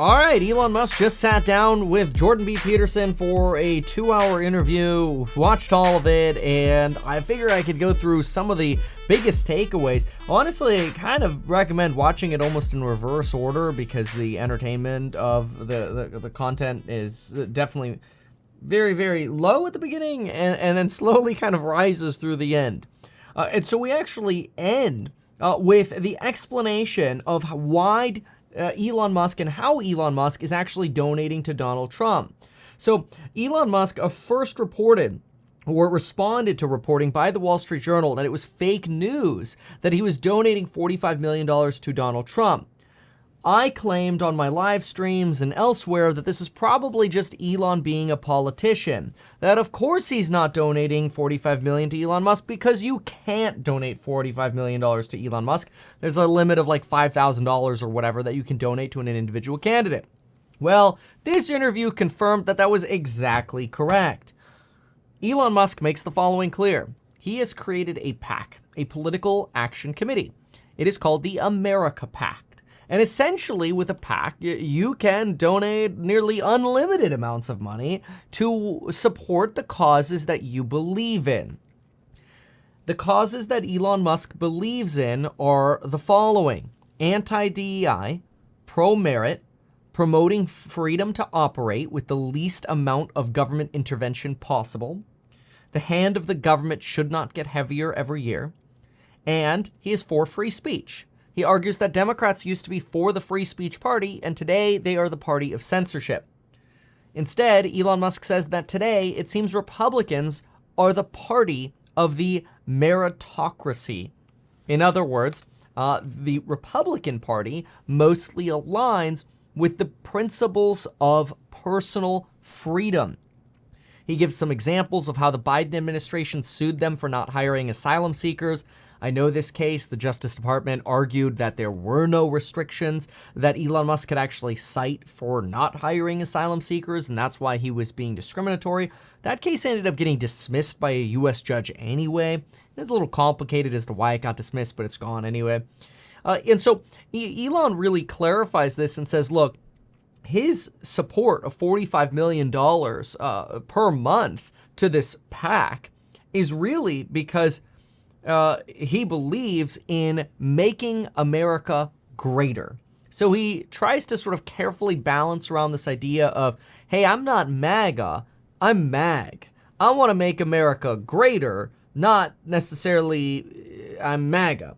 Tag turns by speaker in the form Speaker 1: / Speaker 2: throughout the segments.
Speaker 1: All right, Elon Musk just sat down with Jordan B. Peterson for a 2-hour interview, watched all of it, and I figured I could go through some of the biggest takeaways. Honestly, I kind of recommend watching it almost in reverse order because the entertainment of the content is definitely very, very low at the beginning and then slowly kind of rises through the end. And so we actually end with the explanation of why Elon Musk and how Elon Musk is actually donating to Donald Trump. So Elon Musk first reported or responded to reporting by the Wall Street Journal that it was fake news that he was donating $45 million to Donald Trump. I claimed on my live streams and elsewhere that this is probably just Elon being a politician. That of course he's not donating $45 million to Elon Musk because you can't donate $45 million to Elon Musk. There's a limit of like $5,000 or whatever that you can donate to an individual candidate. Well, this interview confirmed that that was exactly correct. Elon Musk makes the following clear. He has created a PAC, a political action committee. It is called the America PAC. And essentially, with a PAC, you can donate nearly unlimited amounts of money to support the causes that you believe in. The causes that Elon Musk believes in are the following: anti-DEI, pro-merit, promoting freedom to operate with the least amount of government intervention possible, the hand of the government should not get heavier every year, and he is for free speech. He argues that Democrats used to be for the free speech party, and today they are the party of censorship. Instead, Elon Musk says that today it seems Republicans are the party of the meritocracy. In other words, the Republican Party mostly aligns with the principles of personal freedom. He gives some examples of how the Biden administration sued them for not hiring asylum seekers. I know this case, the Justice Department argued that there were no restrictions that Elon Musk could actually cite for not hiring asylum seekers, and that's why he was being discriminatory. That case ended up getting dismissed by a U.S. judge anyway. It's a little complicated as to why it got dismissed, but it's gone anyway. And so Elon really clarifies this and says, look, his support of $45 million per month to this PAC is really because he believes in making America greater. So he tries to sort of carefully balance around this idea of, hey, I'm not MAGA, I'm MAG. I want to make America greater, not necessarily I'm MAGA.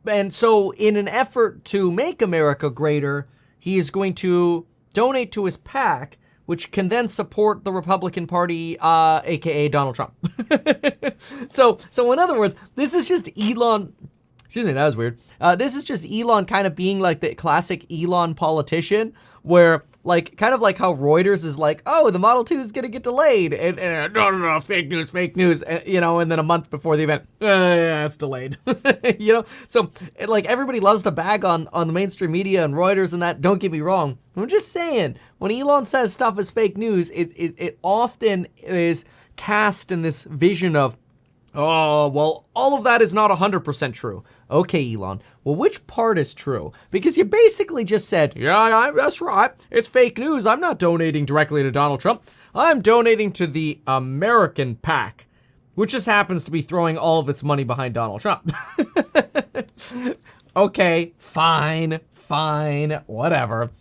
Speaker 1: And so in an effort to make America greater, he is going to donate to his PAC, which can then support the Republican Party, aka Donald Trump. So in other words, this is just Elon. Excuse me, that was weird. This is just Elon kind of being like the classic Elon politician, where kind of like how Reuters is like, oh, the Model 2 is gonna get delayed, and no, fake news, and then a month before the event, yeah, it's delayed, So like everybody loves to bag on the mainstream media and Reuters and that. Don't get me wrong. I'm just saying, when Elon says stuff is fake news, it often is cast in this vision of, oh, well, all of that is not 100% true. Okay, Elon, well, which part is true? Because you basically just said, yeah, that's right, it's fake news. I'm not donating directly to Donald Trump. I'm donating to the American PAC, which just happens to be throwing all of its money behind Donald Trump. Okay, fine, whatever.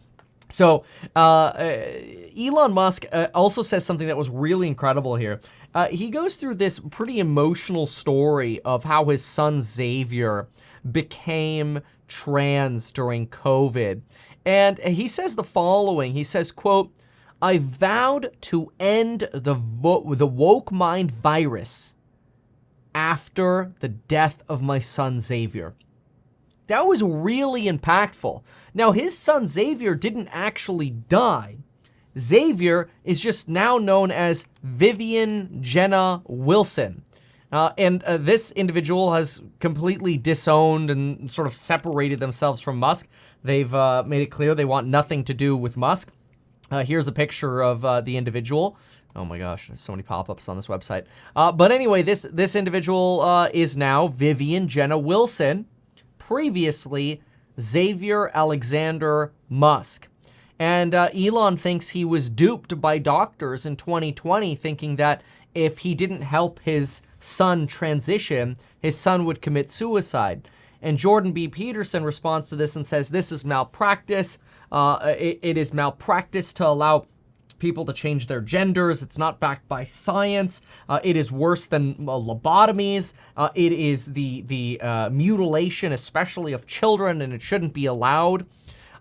Speaker 1: So Elon Musk also says something that was really incredible here. He goes through this pretty emotional story of how his son Xavier became trans during COVID. And he says the following. He says, quote, I vowed to end the woke mind virus after the death of my son Xavier. That was really impactful. Now, his son Xavier didn't actually die. Xavier is just now known as Vivian Jenna Wilson. And this individual has completely disowned and sort of separated themselves from Musk. They've made it clear they want nothing to do with Musk. Here's a picture of the individual. Oh my gosh, there's so many pop-ups on this website. But anyway, this individual is now Vivian Jenna Wilson. Previously, Xavier Alexander Musk. And Elon thinks he was duped by doctors in 2020, thinking that if he didn't help his son transition, his son would commit suicide. And Jordan B. Peterson responds to this and says, this is malpractice. It is malpractice to allow people to change their genders. It's not backed by science. It is worse than lobotomies. It is the mutilation, especially of children, and it shouldn't be allowed.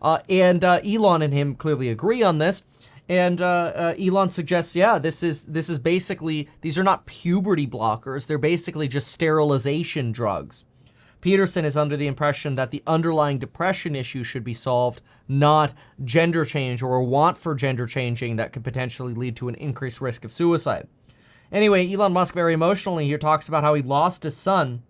Speaker 1: And Elon and him clearly agree on this. And Elon suggests, yeah, this is basically, these are not puberty blockers. They're basically just sterilization drugs. Peterson is under the impression that the underlying depression issue should be solved, not gender change or a want for gender changing that could potentially lead to an increased risk of suicide. Anyway, Elon Musk very emotionally here talks about how he lost his son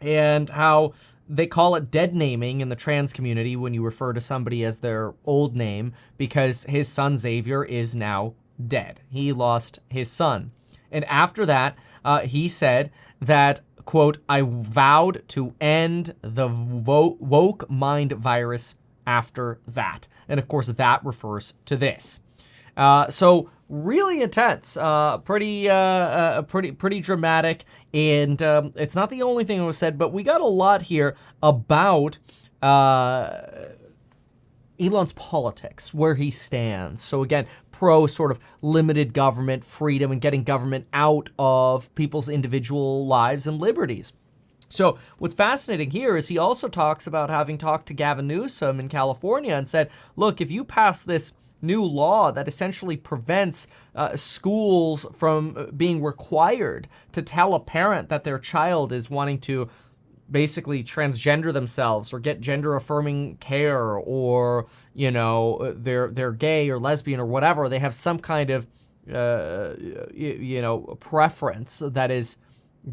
Speaker 1: and how they call it dead naming in the trans community when you refer to somebody as their old name, because his son Xavier is now dead. He lost his son. And after that, he said that, quote, I vowed to end the woke mind virus after that. And of course, that refers to this. So really intense, pretty dramatic. And it's not the only thing that was said, but we got a lot here about Elon's politics, where he stands. So again, pro sort of limited government freedom and getting government out of people's individual lives and liberties. So what's fascinating here is he also talks about having talked to Gavin Newsom in California and said, look, if you pass this new law that essentially prevents schools from being required to tell a parent that their child is wanting to basically transgender themselves or get gender affirming care, or, you know, they're gay or lesbian or whatever, they have some kind of, preference that is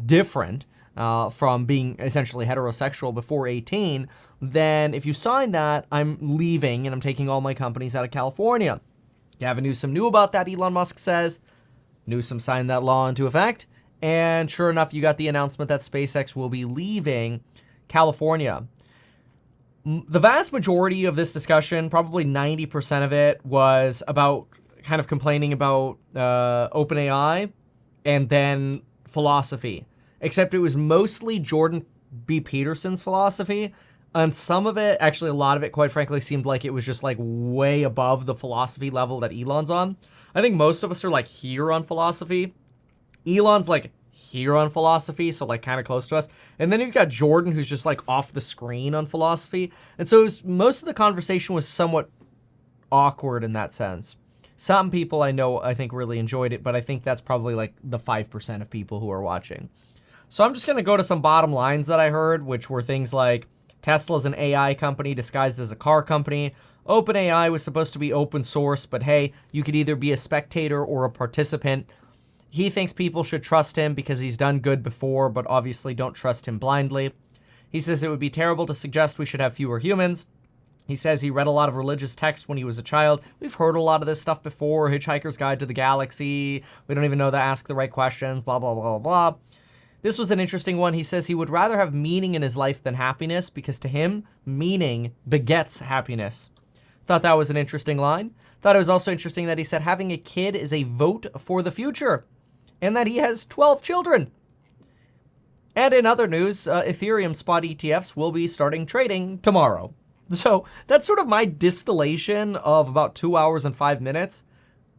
Speaker 1: different from being essentially heterosexual before 18, then if you sign that, I'm leaving and I'm taking all my companies out of California. Gavin Newsom knew about that, Elon Musk says. Newsom signed that law into effect. And sure enough, you got the announcement that SpaceX will be leaving California. The vast majority of this discussion, probably 90% of it, was about kind of complaining about OpenAI and then philosophy. Except it was mostly Jordan B. Peterson's philosophy. And some of it, actually a lot of it, quite frankly, seemed like it was just like way above the philosophy level that Elon's on. I think most of us are like here on philosophy. Elon's like here on philosophy, so like kind of close to us. And then you've got Jordan, who's just like off the screen on philosophy. And so most of the conversation was somewhat awkward in that sense. Some people I know, I think, really enjoyed it, but I think that's probably like the 5% of people who are watching. So I'm just going to go to some bottom lines that I heard, which were things like Tesla's an AI company disguised as a car company. OpenAI was supposed to be open source, but hey, you could either be a spectator or a participant. He thinks people should trust him because he's done good before, but obviously don't trust him blindly. He says it would be terrible to suggest we should have fewer humans. He says he read a lot of religious texts when he was a child. We've heard a lot of this stuff before. Hitchhiker's Guide to the Galaxy. We don't even know to ask the right questions, blah, blah, blah, blah. This was an interesting one. He says he would rather have meaning in his life than happiness because to him, meaning begets happiness. Thought that was an interesting line. Thought it was also interesting that he said having a kid is a vote for the future and that he has 12 children. And in other news, Ethereum spot ETFs will be starting trading tomorrow. So that's sort of my distillation of about 2 hours and 5 minutes.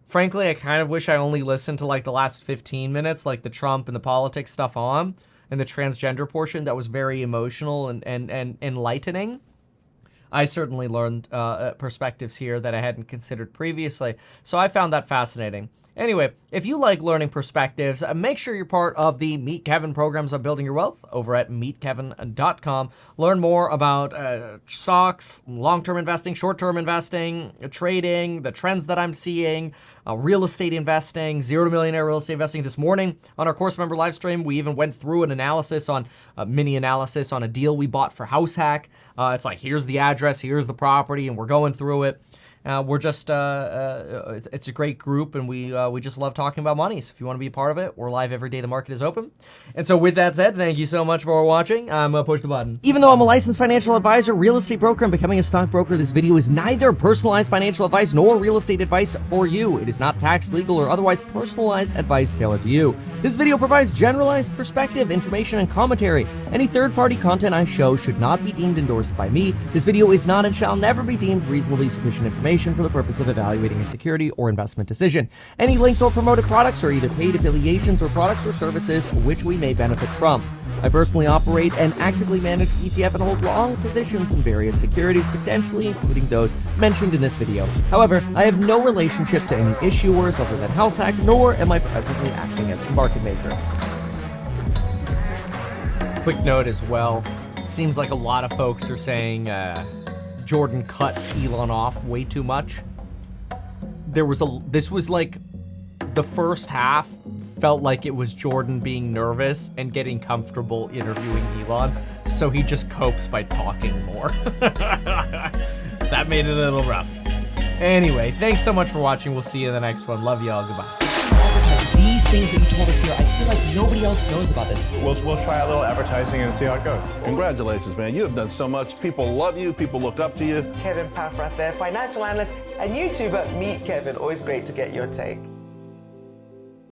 Speaker 1: Frankly, I kind of wish I only listened to like the last 15 minutes, like the Trump and the politics stuff on, and the transgender portion that was very emotional and enlightening. I certainly learned perspectives here that I hadn't considered previously, so I found that fascinating. Anyway, if you like learning perspectives, make sure you're part of the Meet Kevin programs on Building Your Wealth over at meetkevin.com. Learn more about stocks, long-term investing, short-term investing, trading, the trends that I'm seeing, real estate investing, zero to millionaire real estate investing. This morning on our course member live stream, we even went through an analysis on mini analysis on a deal we bought for House Hack. It's like, here's the address, here's the property, and we're going through it. We're just, it's a great group, and we just love talking about money. So if you want to be a part of it, we're live every day the market is open. And so with that said, thank you so much for watching. I'm gonna push the button. Even though I'm a licensed financial advisor, real estate broker, and becoming a stockbroker, this video is neither personalized financial advice nor real estate advice for you. It is not tax, legal, or otherwise personalized advice tailored to you. This video provides generalized perspective, information, and commentary. Any third-party content I show should not be deemed endorsed by me. This video is not and shall never be deemed reasonably sufficient information for the purpose of evaluating a security or investment decision. Any links or promoted products are either paid affiliations or products or services which we may benefit from. I personally operate and actively manage the ETF and hold long positions in various securities, potentially including those mentioned in this video. However, I have no relationship to any issuers other than HouseHack, nor am I presently acting as a market maker. Quick note as well, it seems like a lot of folks are saying Jordan cut Elon off way too much. This was like the first half felt like it was Jordan being nervous and getting comfortable interviewing Elon, so he just copes by talking more. That made it a little rough. Anyway, thanks so much for watching. We'll see you in the next one. Love y'all. Goodbye. These things that you told us here, I feel like nobody else knows about this.
Speaker 2: We'll try a little advertising and see how it goes.
Speaker 3: Congratulations, man. You have done so much. People love you. People look up to you.
Speaker 4: Kevin Paffrath there, financial analyst and YouTuber. Meet Kevin. Always great to get your take.